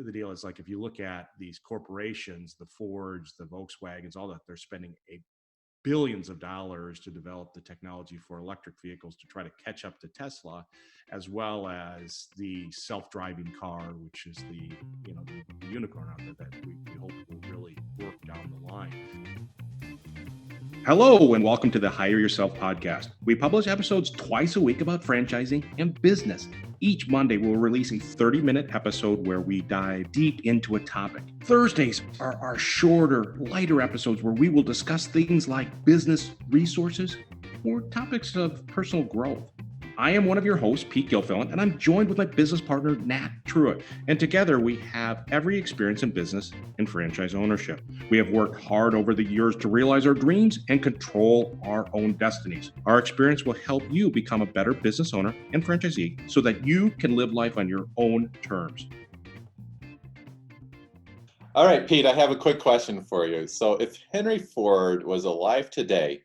the deal is like, if you look at these corporations, the Fords, the Volkswagens, all that, they're spending billions of dollars to develop the technology for electric vehicles to try to catch up to Tesla, as well as the self-driving car, which is the unicorn out there that we hope will really work down the line. Hello, and welcome to the Hire Yourself podcast. We publish episodes twice a week about franchising and business. Each Monday, we'll release a 30-minute episode where we dive deep into a topic. Thursdays are our shorter, lighter episodes where we will discuss things like business resources or topics of personal growth. I am one of your hosts, Pete Gilfillan, and I'm joined with my business partner, Nat Truitt. And together we have every experience in business and franchise ownership. We have worked hard over the years to realize our dreams and control our own destinies. Our experience will help you become a better business owner and franchisee so that you can live life on your own terms. All right, Pete, I have a quick question for you. So if Henry Ford was alive today,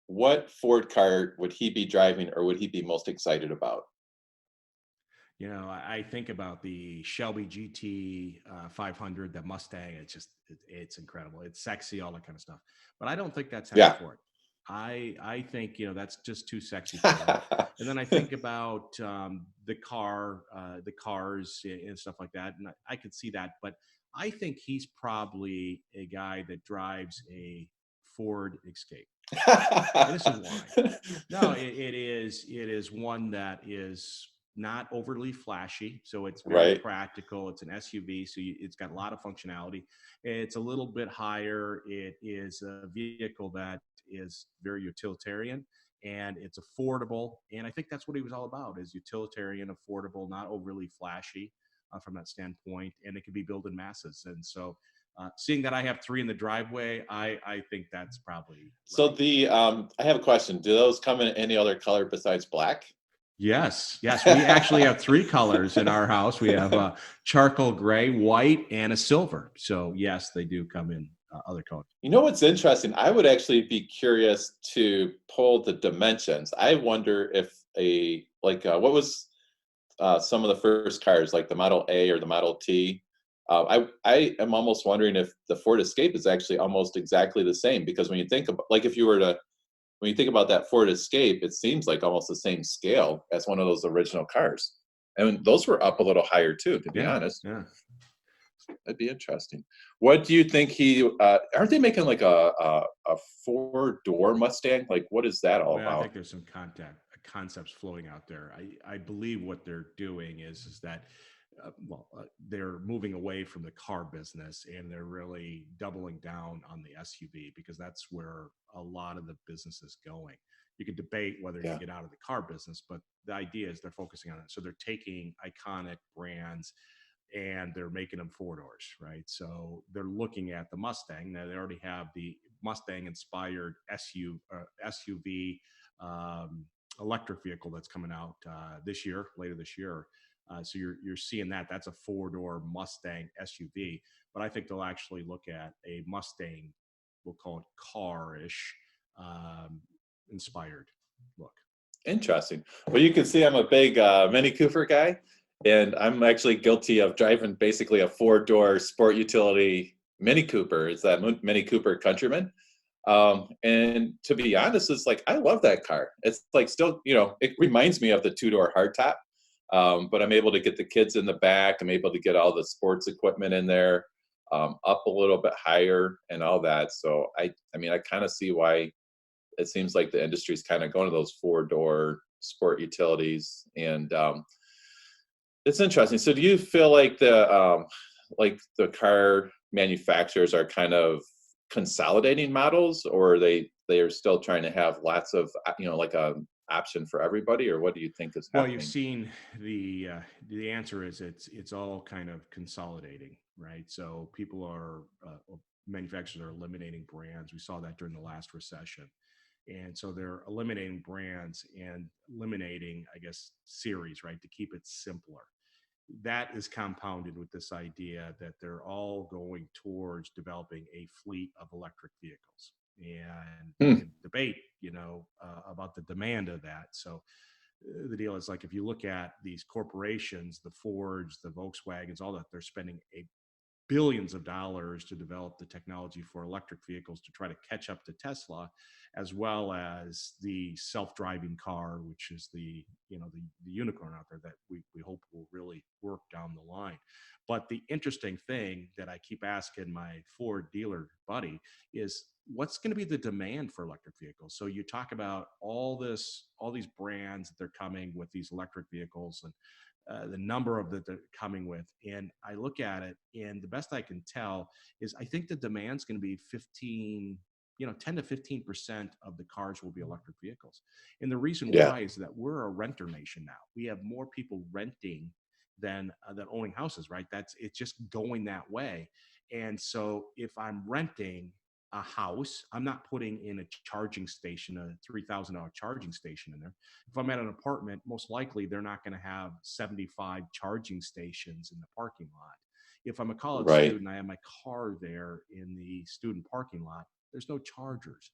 what Ford car would he be driving or would he be most excited about? You know, I think about the Shelby GT 500, the Mustang. It's incredible. It's sexy, all that kind of stuff. But I don't think that's Henry Ford. I think, that's just too sexy for him. And then I think about the cars and stuff like that. And I could see that. But I think he's probably a guy that drives a Ford Escape. And this is why. No, it is one that is not overly flashy, so it's very practical. It's an SUV, so it's got a lot of functionality. It's a little bit higher. It is a vehicle that is very utilitarian, and it's affordable. And I think that's what he was all about: is utilitarian, affordable, not overly flashy from that standpoint, and it can be built in masses. And so, seeing that I have 3 in the driveway, I think that's probably right. So I have a question. Do those come in any other color besides black? Yes. We actually have 3 colors in our house. We have charcoal gray, white, and a silver. So yes, they do come in other colors. You know what's interesting? I would actually be curious to pull the dimensions. I wonder if what was some of the first cars, like the Model A or the Model T? I am almost wondering if the Ford Escape is actually almost exactly the same, because when you think about, like, when you think about that Ford Escape, it seems like almost the same scale as one of those original cars. And those were up a little higher too, to be honest. Yeah. That'd be interesting. What do you think aren't they making like a 4-door Mustang? Like, what is that all about? I think there's some concepts floating out there. I believe what they're doing is that they're moving away from the car business, and they're really doubling down on the SUV, because that's where a lot of the business is going. You could debate whether you get out of the car business, but the idea is they're focusing on it. So they're taking iconic brands and they're making them 4-doors, right? So they're looking at the Mustang. Now they already have the Mustang-inspired SUV electric vehicle that's coming out later this year. So you're seeing that. That's a 4-door Mustang SUV. But I think they'll actually look at a Mustang, we'll call it car-ish, inspired look. Interesting. Well, you can see I'm a big Mini Cooper guy. And I'm actually guilty of driving basically a 4-door sport utility Mini Cooper. It's that Mini Cooper Countryman. And to be honest, it's like, I love that car. It's like still, it reminds me of the 2-door hardtop. But I'm able to get the kids in the back. I'm able to get all the sports equipment in there, up a little bit higher and all that. So I kind of see why it seems like the industry is kind of going to those 4-door sport utilities. And it's interesting. So do you feel like the car manufacturers are kind of consolidating models, or they are still trying to have lots of, like a option for everybody, or what do you think is happening? Well, you've seen the answer is it's all kind of consolidating, right? So manufacturers are eliminating brands. We saw that during the last recession. And so they're eliminating brands and eliminating, I guess, series, right, to keep it simpler. That is compounded with this idea that they're all going towards developing a fleet of electric vehicles. And we can debate, about the demand of that. So the deal is like if you look at these corporations, the Fords, the Volkswagens, all that, they're spending a billions of dollars to develop the technology for electric vehicles to try to catch up to Tesla, as well as the self-driving car, which is the unicorn out there that we hope will really work down the line. But the interesting thing that I keep asking my Ford dealer buddy is what's going to be the demand for electric vehicles. So you talk about all these brands that they're coming with these electric vehicles, and the number of that they're coming with. And I look at it, and the best I can tell is I think the demand's going to be 10 to 15% of the cars will be electric vehicles. And the reason Yeah. why is that we're a renter nation now. We have more people renting than owning houses, right? It's just going that way. And so if I'm renting a house, I'm not putting in a charging station, a $3,000 charging station in there. If I'm at an apartment, most likely they're not going to have 75 charging stations in the parking lot. If I'm a college Right. student, I have my car there in the student parking lot. There's no chargers.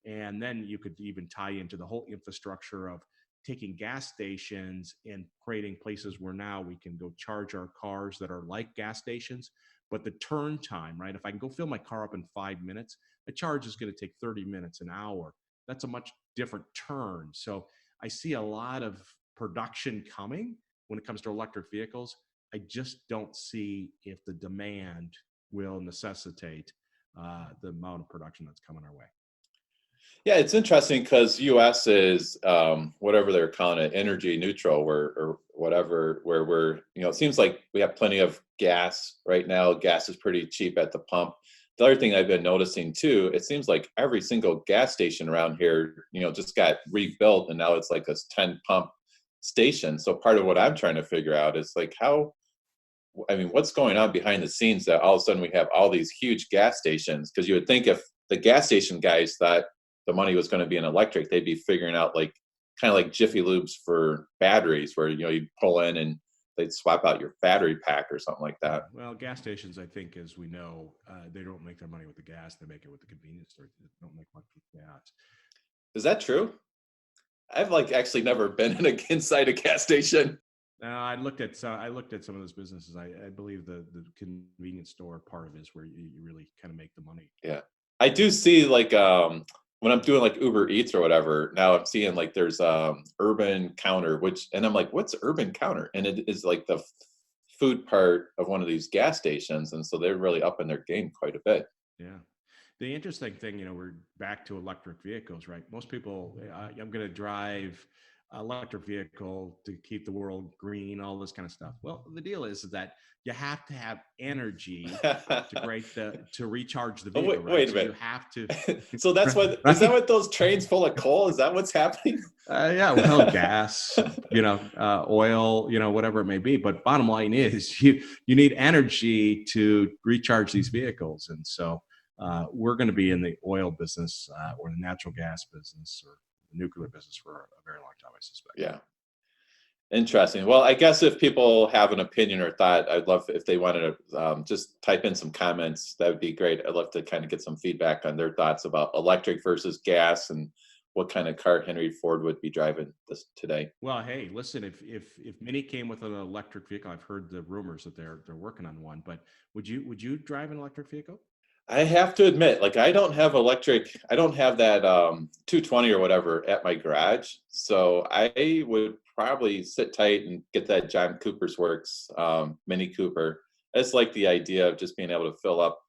And then you could even tie into the whole infrastructure of taking gas stations and creating places where now we can go charge our cars that are like gas stations. But the turn time, right? If I can go fill my car up in 5 minutes, a charge is going to take 30 minutes, an hour. That's a much different turn. So I see a lot of production coming when it comes to electric vehicles. I just don't see if the demand will necessitate the amount of production that's coming our way. Yeah, it's interesting because U.S. is whatever they're calling it, energy neutral, or whatever. Where we're, it seems like we have plenty of gas right now. Gas is pretty cheap at the pump. The other thing I've been noticing too, it seems like every single gas station around here, just got rebuilt, and now it's like a 10 pump station. So part of what I'm trying to figure out is like what's going on behind the scenes that all of a sudden we have all these huge gas stations? Because you would think if the gas station guys thought the money was going to be in electric, they'd be figuring out like kind of like Jiffy Lubes for batteries, where you'd pull in and they'd swap out your battery pack or something like that. Well, gas stations, I think, as we know, they don't make their money with the gas; they make it with the convenience store. They don't make much with gas. Is that true? I've like actually never been inside a gas station. I looked at some of those businesses. I believe the convenience store part of it is where you really kind of make the money. Yeah. I do see like when I'm doing like Uber Eats or whatever, now I'm seeing like there's Urban Counter, and I'm like, what's Urban Counter? And it is like the food part of one of these gas stations, and so they're really upping their game quite a bit. Yeah. The interesting thing, we're back to electric vehicles, right? Most people, I'm going to drive an electric vehicle to keep the world green, all this kind of stuff. Well, the deal is that you have to have energy to recharge the Oh, vehicle, right? wait a So you minute. have to, So that's what right? is that what those trains full of coal? Is that what's happening? Yeah, well, gas, oil, whatever it may be. But bottom line is, you need energy to recharge these vehicles, and so we're going to be in the oil business or the natural gas business or the nuclear business for a very long time, I suspect. Yeah. Interesting. Well, I guess if people have an opinion or thought, I'd love if they wanted to just type in some comments. That would be great. I'd love to kind of get some feedback on their thoughts about electric versus gas and what kind of car Henry Ford would be driving this today. Well, hey, listen, if Mini came with an electric vehicle, I've heard the rumors that they're working on one, but would you drive an electric vehicle? I have to admit, like I don't have that 220 or whatever at my garage. So I would probably sit tight and get that John Cooper's Works Mini Cooper. I just like the idea of just being able to fill up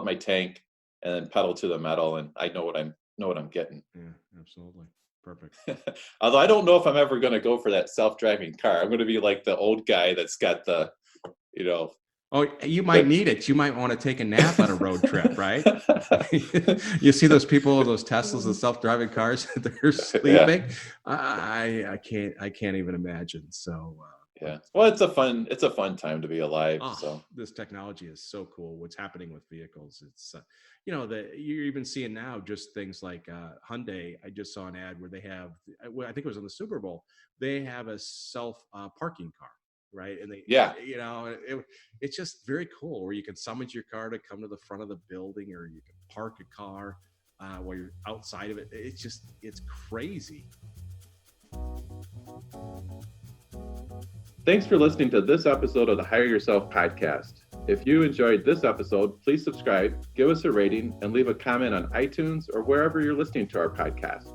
my tank and then pedal to the metal, and I know what I'm getting. Yeah, absolutely. Perfect. Although I don't know if I'm ever going to go for that self-driving car. I'm going to be like the old guy that's got the, you know, Oh, you might need it. You might want to take a nap on a road trip, right? You see those people, those Teslas and self-driving cars, they're yeah. sleeping. I can't even imagine. So, Yeah. Well, it's a fun time to be alive. So this technology is so cool. What's happening with vehicles? It's, you're even seeing now just things like Hyundai. I just saw an ad where they have, I think it was on the Super Bowl. They have a self parking car, right? And yeah. it's just very cool where you can summons your car to come to the front of the building, or you can park a car while you're outside of it. It's crazy. Thanks for listening to this episode of the Hire Yourself podcast. If you enjoyed this episode, please subscribe, give us a rating, and leave a comment on iTunes or wherever you're listening to our podcast.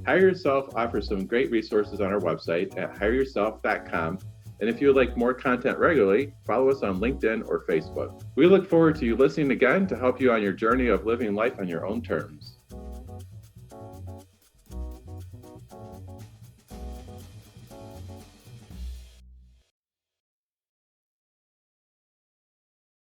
Hire Yourself offers some great resources on our website at hireyourself.com. And if you would like more content regularly, follow us on LinkedIn or Facebook. We look forward to you listening again to help you on your journey of living life on your own terms.